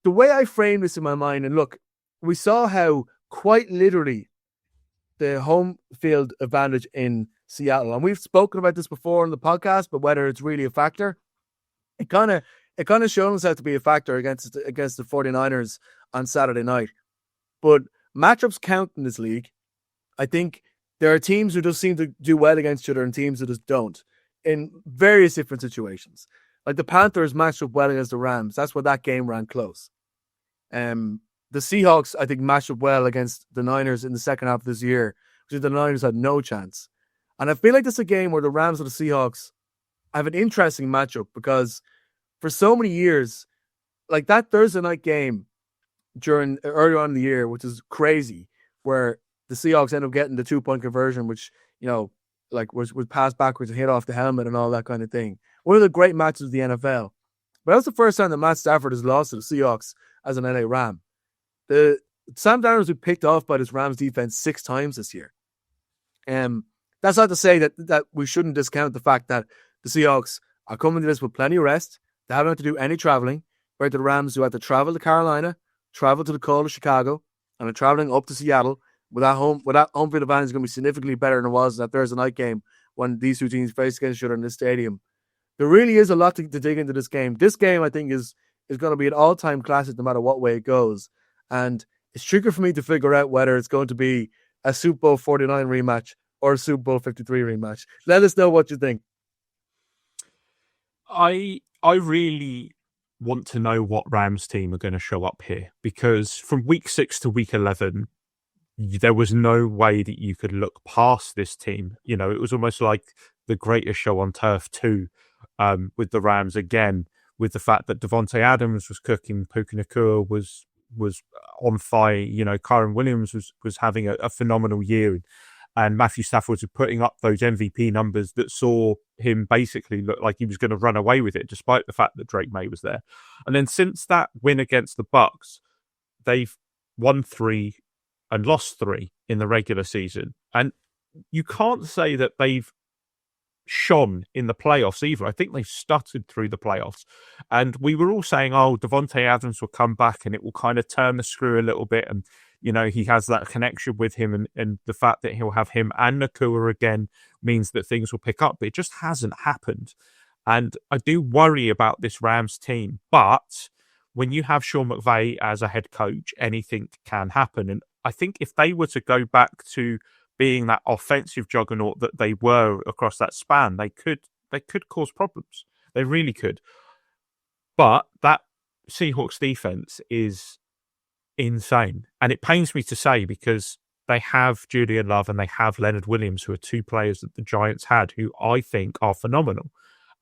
The way I frame this in my mind, and look, we saw how quite literally the home field advantage in Seattle, and we've spoken about this before on the podcast, but whether it's really a factor, it kind of shown itself to be a factor against the 49ers on Saturday night. But matchups count in this league. I think there are teams who just seem to do well against each other and teams who just don't, in various different situations. Like the Panthers matched up well against the Rams. That's why that game ran close. The Seahawks, I think, matched up well against the Niners in the second half of this year, because the Niners had no chance. And I feel like this is a game where the Rams and the Seahawks have an interesting matchup, because for so many years, like that Thursday night game earlier on in the year, which is crazy, where the Seahawks end up getting the 2-point conversion, which, was passed backwards and hit off the helmet and all that kind of thing. One of the great matches of the NFL. But that's the first time that Matt Stafford has lost to the Seahawks as an LA Ram. Sam Darnold was picked off by this Rams defense 6 times this year. That's not to say that we shouldn't discount the fact that the Seahawks are coming to this with plenty of rest. They haven't had to do any traveling. Where the Rams, who had to travel to Carolina, travel to the cold of Chicago, and are traveling up to Seattle, with that home field advantage is going to be significantly better than it was in that Thursday night game when these two teams faced against each other in this stadium. There really is a lot to dig into this game. This game, I think, is going to be an all-time classic no matter what way it goes. And it's tricky for me to figure out whether it's going to be a Super Bowl 49 rematch or a Super Bowl 53 rematch. Let us know what you think. I really want to know what Rams team are going to show up here, because from week 6 to week 11, there was no way that you could look past this team. You know, it was almost like the greatest show on turf too, with the Rams again, with the fact that Devontae Adams was cooking, Puka Nacua was on fire. You know, Kyron Williams was having a phenomenal year, and Matthew Stafford was putting up those MVP numbers that saw him basically look like he was going to run away with it, despite the fact that Drake May was there. And then since that win against the Bucs, they've won 3 and lost 3 in the regular season. And you can't say that they've shone in the playoffs either. I think they've stuttered through the playoffs. And we were all saying, oh, Devontae Adams will come back and it will kind of turn the screw a little bit. And, you know, he has that connection with him, and the fact that he'll have him and Nacua again means that things will pick up. But it just hasn't happened. And I do worry about this Rams team. But when you have Sean McVay as a head coach, anything can happen. And I think if they were to go back to being that offensive juggernaut that they were across that span, they could cause problems. They really could. But that Seahawks defense is insane. And it pains me to say, because they have Julian Love and they have Leonard Williams, who are 2 players that the Giants had, who I think are phenomenal.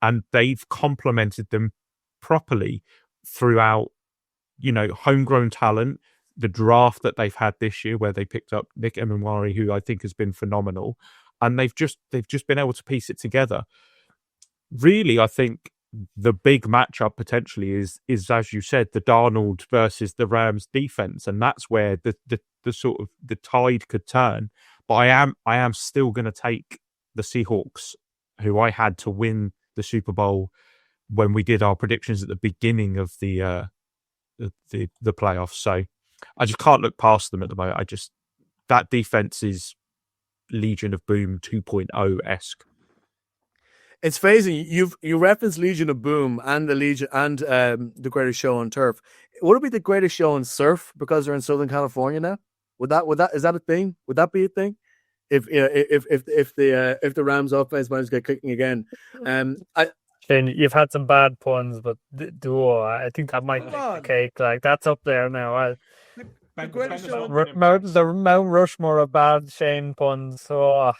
And they've complemented them properly throughout, you know, homegrown talent, the draft that they've had this year, where they picked up Nick Emenwari, who I think has been phenomenal, and they've just been able to piece it together. Really, I think the big matchup potentially is as you said, the Darnold versus the Rams defense, and that's where the sort of the tide could turn. But I am still going to take the Seahawks, who I had to win the Super Bowl when we did our predictions at the beginning of the playoffs. So I just can't look past them at the moment. That defense is Legion of Boom 2.0-esque. It's phasing. You referenced Legion of Boom and the Greatest Show on Turf. Would it be the Greatest Show on Surf because they're in Southern California now? Is that a thing? Would that be a thing? If the Rams offense managed to get kicking again, Shane, you've had some bad puns, but I think that might make the cake. Like, that's up there now. The Mount Rushmore of bad Shane puns. So,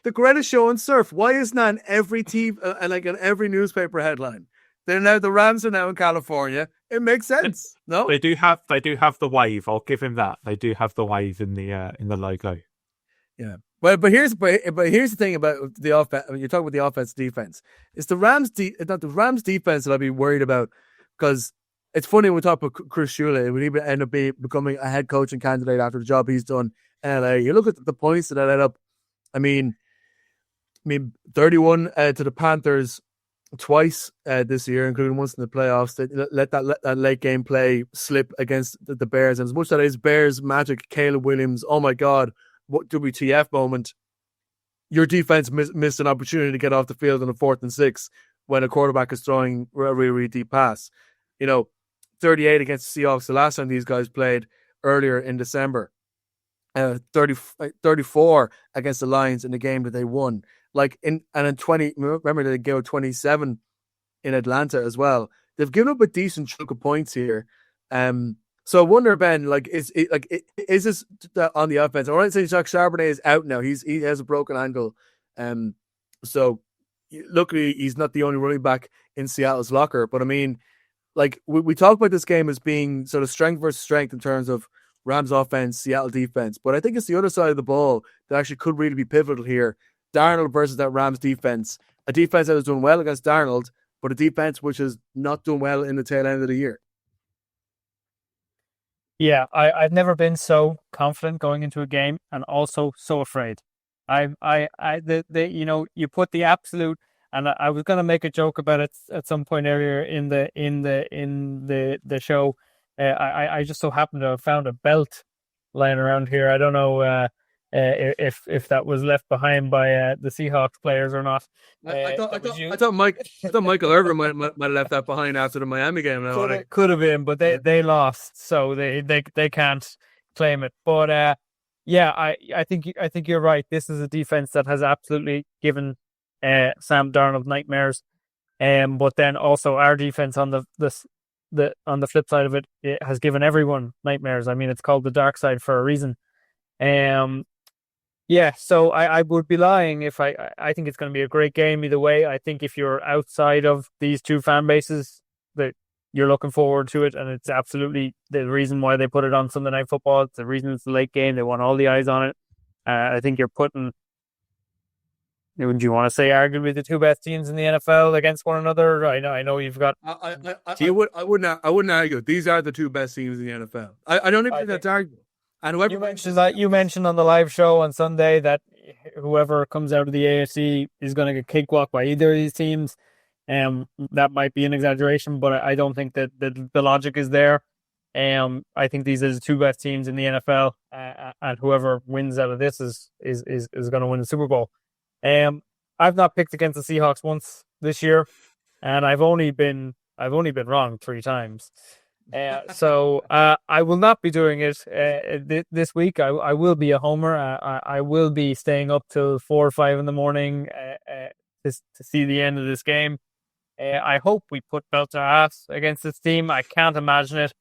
the Greatest Show on Surf. Why isn't that in every TV like in every newspaper headline? The Rams are now in California. It makes sense. No, they do have the wave. I'll give him that. They do have the wave in the logo. Yeah. But here's the thing about the offense. You're talking about the offense defense. It's the Rams not the Rams defense that I'd be worried about, because it's funny when we talk about Chris Shula, when he end up becoming a head coaching candidate after the job he's done in LA. You look at the points that ended up. I mean, 31 to the Panthers twice this year, including once in the playoffs. They let that late game play slip against the Bears, and as much as that is Bears magic, Caleb Williams, oh my God, what WTF moment. Your defense missed an opportunity to get off the field on a 4th and 6 when a quarterback is throwing a really deep pass. 38 against the Seahawks the last time these guys played earlier in December. 34 against the Lions in the game that they won. In 20, remember they gave 27 in Atlanta as well. They've given up a decent chunk of points here. So I wonder, Ben, is this on the offense? I want to say Jacques Charbonnet is out now. He has a broken ankle. So luckily he's not the only running back in Seattle's locker. But I mean, we talk about this game as being sort of strength versus strength in terms of Rams offense, Seattle defense. But I think it's the other side of the ball that actually could really be pivotal here. Darnold versus that Rams defense. A defense that was doing well against Darnold, but a defense which is not doing well in the tail end of the year. Yeah, I've never been so confident going into a game and also so afraid. You put the absolute And I was going to make a joke about it at some point earlier in the show. I just so happened to have found a belt lying around here. I don't know if that was left behind by the Seahawks players or not. I thought Michael Irvin might have left that behind after the Miami game. Could have been, but they lost, so they can't claim it. But I think you're right. This is a defense that has absolutely given Sam Darnold nightmares. But then also our defense on the flip side of it has given everyone nightmares. I mean, it's called the dark side for a reason. So I would be lying if I think it's going to be a great game either way. I think if you're outside of these two fan bases, that you're looking forward to it, and it's absolutely the reason why they put it on Sunday Night Football. It's the reason it's a late game. They want all the eyes on it. I think you're putting, would you want to say, arguably the two best teams in the NFL against one another? I know you've got. I wouldn't argue. These are the two best teams in the NFL. I don't even think that's arguable. And you mentioned on the live show on Sunday that whoever comes out of the AFC is going to get cakewalked by either of these teams. That might be an exaggeration, but I don't think that the logic is there. I think these are the two best teams in the NFL, and whoever wins out of this is going to win the Super Bowl. I've not picked against the Seahawks once this year, and I've only been wrong 3 times. So I will not be doing it this week. I will be a homer. I will be staying up till 4 or 5 in the morning to see the end of this game. I hope we put belt to ass against this team. I can't imagine it.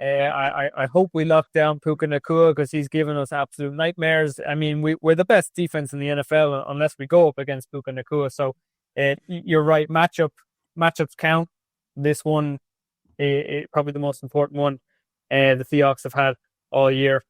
I hope we lock down Puka Nacua because he's given us absolute nightmares. I mean, we're the best defense in the NFL unless we go up against Puka Nacua. So you're right. Matchups count. This one, probably the most important one the Seahawks have had all year.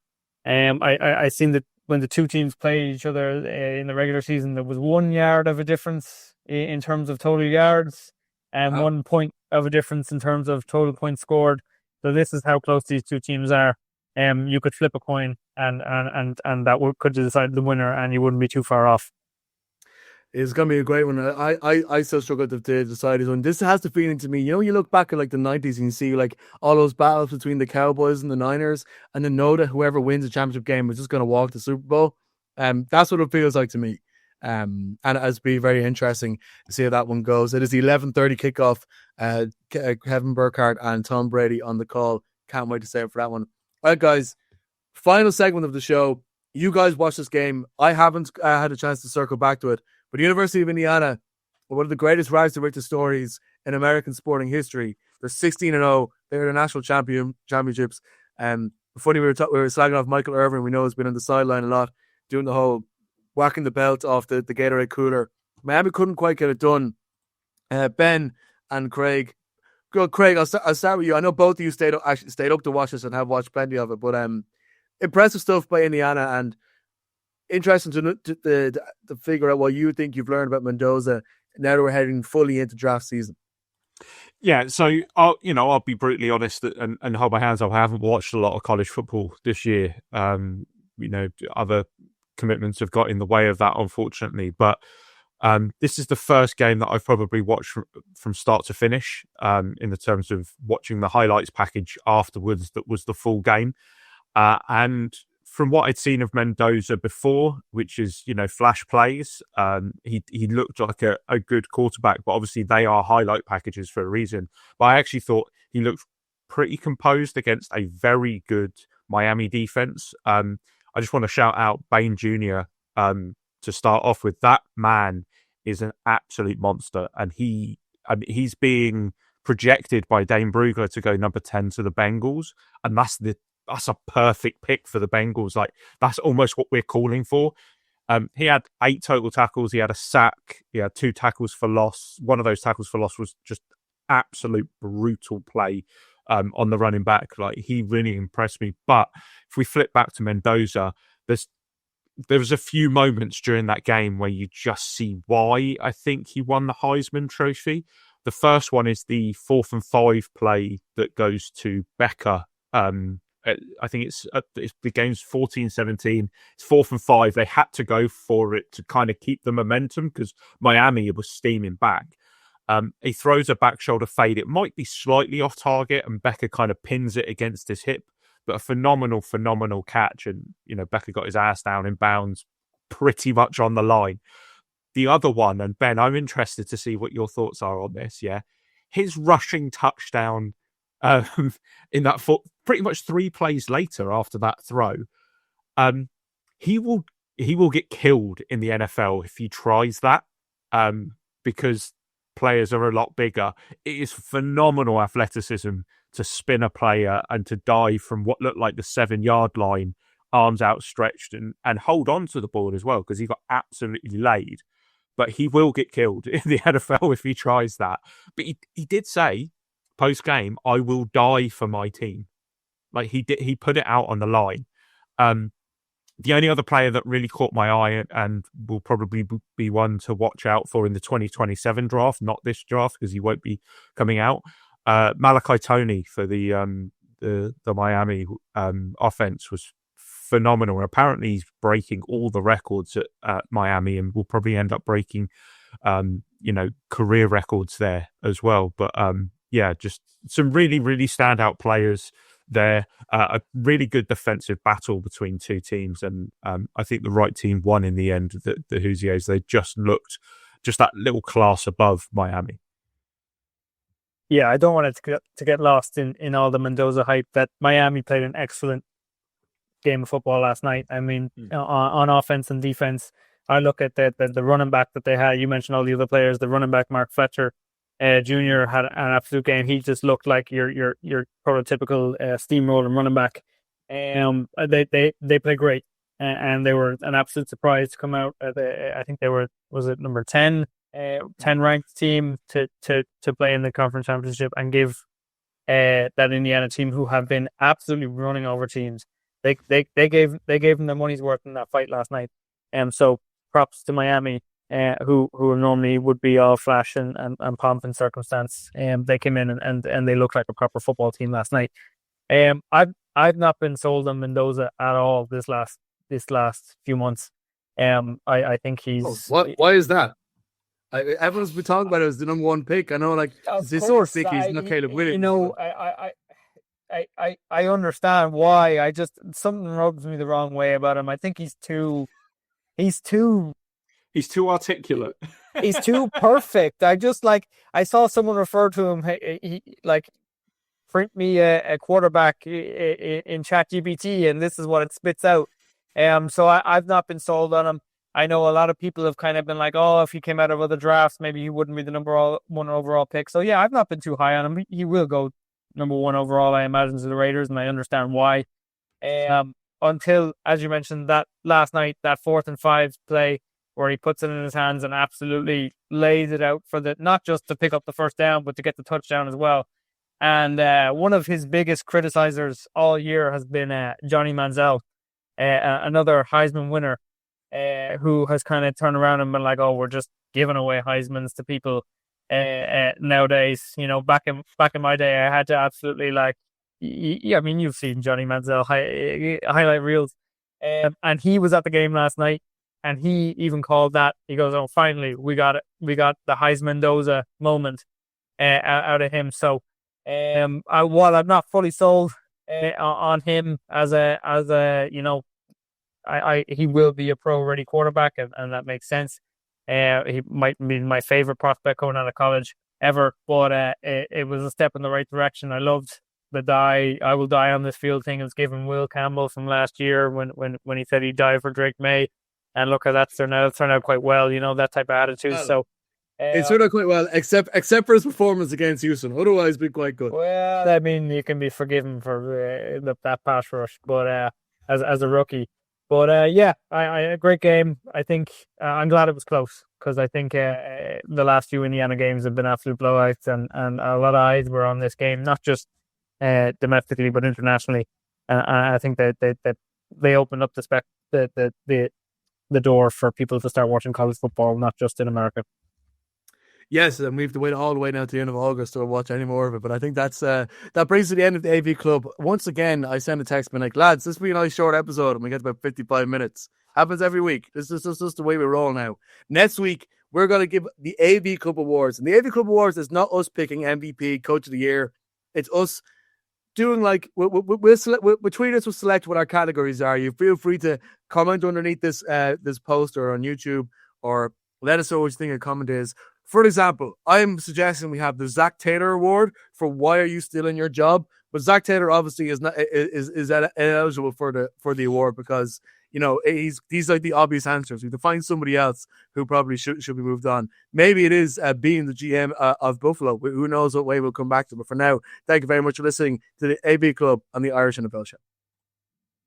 I seen that when the two teams played each other in the regular season, there was 1 yard of a difference in terms of total yards and 1 point of a difference in terms of total points scored. So this is how close these two teams are. You could flip a coin and that could decide the winner, and you wouldn't be too far off. It's going to be a great one. I still struggle to decide this one. This has the feeling to me, you look back at like the 90s and you see like all those battles between the Cowboys and the Niners, and then know that whoever wins the championship game is just going to walk the Super Bowl. That's what it feels like to me. And it's be very interesting to see how that one goes. It is the 11:30 kickoff. Kevin Burkhardt and Tom Brady on the call. Can't wait to stay up for that one. All right, guys. Final segment of the show. You guys watch this game. I haven't had a chance to circle back to it. But the University of Indiana, one of the greatest rise to riches stories in American sporting history. They're 16-0. They're the national championships. Funny, we were slagging off Michael Irvin. We know he's been on the sideline a lot, doing the whole whacking the belt off the Gatorade cooler. Miami couldn't quite get it done. Ben and Craig. Well, Craig, I'll start with you. I know both of you stayed up to watch this and have watched plenty of it. But impressive stuff by Indiana, and interesting to figure out what you think you've learned about Mendoza now that we're heading fully into draft season. Yeah, so I'll be brutally honest and hold my hands up. I haven't watched a lot of college football this year. Other commitments have got in the way of that, unfortunately. But this is the first game that I've probably watched from start to finish. In the terms of watching the highlights package afterwards, that was the full game, and from what I'd seen of Mendoza before, which is, flash plays, he looked like a good quarterback, but obviously they are highlight packages for a reason. But I actually thought he looked pretty composed against a very good Miami defense. I just want to shout out Bain Jr. To start off with. That man is an absolute monster, and he's being projected by Dane Brugler to go number 10 to the Bengals, and that's a perfect pick for the Bengals. Like, that's almost what we're calling for. He had 8 total tackles. He had a sack. He had 2 tackles for loss. One of those tackles for loss was just absolute brutal play on the running back. Like, he really impressed me. But if we flip back to Mendoza, there was a few moments during that game where you just see why I think he won the Heisman Trophy. The first one is the 4th and 5 play that goes to Becker I think it's the game's 14-17. It's 4th and 5. They had to go for it to kind of keep the momentum because Miami was steaming back. He throws a back shoulder fade. It might be slightly off target, and Becker kind of pins it against his hip. But a phenomenal catch, and Becker got his ass down in bounds, pretty much on the line. The other one, and Ben, I'm interested to see what your thoughts are on this. Yeah, his rushing touchdown in that pretty much 3 plays later after that throw. He will get killed in the NFL if he tries that, because players are a lot bigger. It is phenomenal athleticism to spin a player and to dive from what looked like the 7-yard line, arms outstretched, and hold on to the ball as well, because he got absolutely laid. But he will get killed in the NFL if he tries that. But he did say post-game, I will die for my team. Like he put it out on the line. The only other player that really caught my eye and will probably be one to watch out for in the 2027 draft, not this draft because he won't be coming out, Malachi Toney for the Miami offense was phenomenal. Apparently he's breaking all the records at Miami and will probably end up breaking career records there as well. But just some really, really standout players there. A really good defensive battle between two teams, and I think the right team won in the end. The Hoosiers, they just looked just that little class above Miami. Yeah, I don't want it to get lost in all the Mendoza hype that Miami played an excellent game of football last night. I mean, on offense and defense, I look at the running back that they had. You mentioned all the other players. The running back, Mark Fletcher Jr., had an absolute game. He just looked like your prototypical steamroller running back. They play great, and they were an absolute surprise to come out. I think they were, was it number 10 ranked team to play in the conference championship and give that Indiana team, who have been absolutely running over teams. They gave them their money's worth in that fight last night. So props to Miami, who normally would be all flash and pomp and circumstance. They came in and they looked like a proper football team last night. I've not been sold on Mendoza at all this last few months. I think he's why is that? Everyone's been talking about it as the number 1 pick. I know, like, they sort of think he's not Caleb Williams. I understand why. I just, something rubs me the wrong way about him. I think he's too articulate. He's too perfect. I saw someone refer to him. He like, print me a quarterback in ChatGPT, and this is what it spits out. So I've not been sold on him. I know a lot of people have kind of been like, oh, if he came out of other drafts, maybe he wouldn't be the number 1 overall pick. So yeah, I've not been too high on him. He will go number 1 overall, I imagine, to the Raiders, and I understand why. Until, as you mentioned, that last night, that 4th and 5 play where he puts it in his hands and absolutely lays it out for not just to pick up the first down, but to get the touchdown as well. And one of his biggest criticizers all year has been Johnny Manziel, another Heisman winner, who has kind of turned around and been like, oh, we're just giving away Heismans to people nowadays. Back in my day, I had to absolutely, like, I mean, you've seen Johnny Manziel highlight reels, and he was at the game last night, and he even called that. He goes, oh, finally, we got it. We got the Heisman Mendoza moment out of him. So while I'm not fully sold on him as he will be a pro-ready quarterback, and that makes sense. He might be my favorite prospect coming out of college ever, but it was a step in the right direction. I loved the I will die on this field thing. It was given Will Campbell from last year when he said he'd die for Drake May, and look how that's turned out. It's turned out quite well, that type of attitude. So it's turned out quite well, except for his performance against Houston. Otherwise, been quite good. Well, I mean, you can be forgiven for that pass rush, but as a rookie. But a great game. I think I'm glad it was close, because I think the last few Indiana games have been absolute blowouts, and a lot of eyes were on this game, not just domestically but internationally. I think that they opened up the door for people to start watching college football, not just in America. Yes, and we have to wait all the way now to the end of August to watch any more of it. But I think that's that brings to the end of the AV Club. Once again, I send a text being like, lads, this will be a nice short episode, and we get about 55 minutes. Happens every week. This is just the way we roll now. Next week, we're going to give the AV Club Awards. And the AV Club Awards is not us picking MVP, Coach of the Year. It's us doing like, between us, we'll select what our categories are. You feel free to comment underneath this post or on YouTube, or let us know what you think a comment is. For example, I'm suggesting we have the Zach Taylor Award for why are you still in your job? But Zach Taylor obviously is eligible for the award because he's like the obvious answers. We have to find somebody else who probably should be moved on. Maybe it is being the GM of Buffalo. Who knows what way we'll come back to. But for now, thank you very much for listening to the AV Club on the Irish NFL Show.